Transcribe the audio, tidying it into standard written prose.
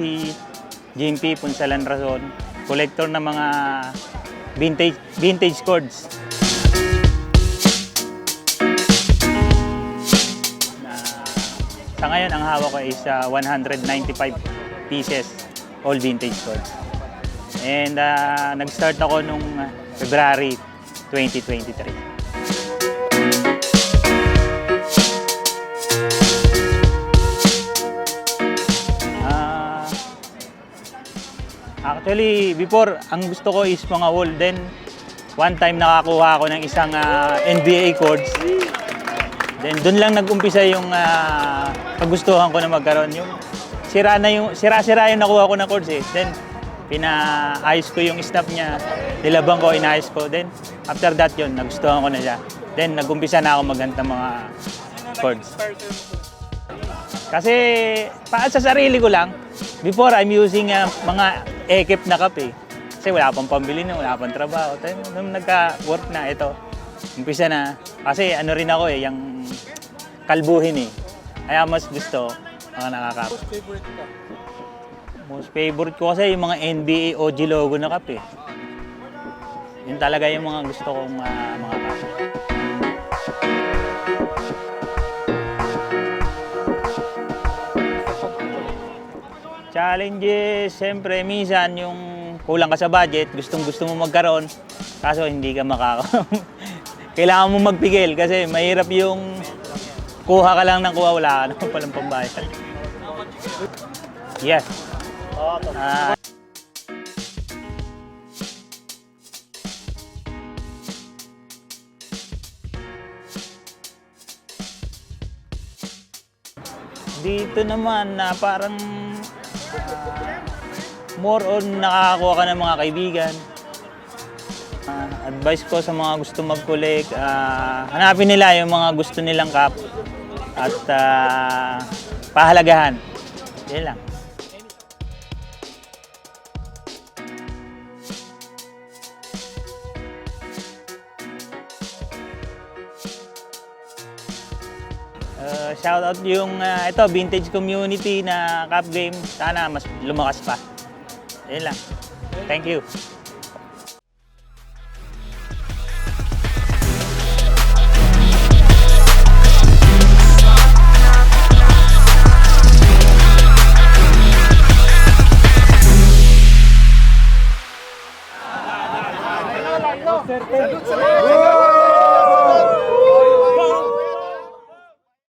si GMP Punsalan Rason, collector ng mga vintage chords. Sa ngayon, ang hawak ko is 195 pieces, all vintage chords. And nag-start ako nung February 2023. Actually, before, ang gusto ko is mga wall. Then, one time nakakuha ako ng isang NBA chords. Then, doon lang nag-umpisa yung kagustuhan ko na magkaroon. Yung sira-sira yung nakuha ko ng chords eh. Then, pinaayos ko yung snap niya. Nilabang ko, inayos ko. Then, after that yun, nagustuhan ko na siya. Then, nag-umpisa na ako maganta mga chords. Kasi, sa sarili ko lang, before I'm using mga ekip na kape. Kasi wala pang pambili na, wala pang trabaho. Nung nagka-work na, ito, umpisa na. Kasi ano rin ako yung kalbuhin eh. Kaya mas gusto mga nakakape. Most favorite ka? Most favorite ko kasi yung mga NBA OG logo na kape. Yun talaga yung mga gusto kong mga kape. Challenges, siyempre, minsan yung kulang ka sa budget, gustong-gusto mo magkaroon, kaso hindi ka kailangan mo magpigil kasi mahirap yung kuha ka lang ng kuha, wala ka naman palang pambayad. Yes. Dito naman na parang more on nakakakuha ka ng mga kaibigan. Advice ko sa mga gusto mag-collect, hanapin nila yung mga gusto nilang cup at pahalagahan. Yan lang. Shout out yung ito, vintage community na cup game. Sana mas lumakas pa. Yan lang. Thank you. Salud, salud!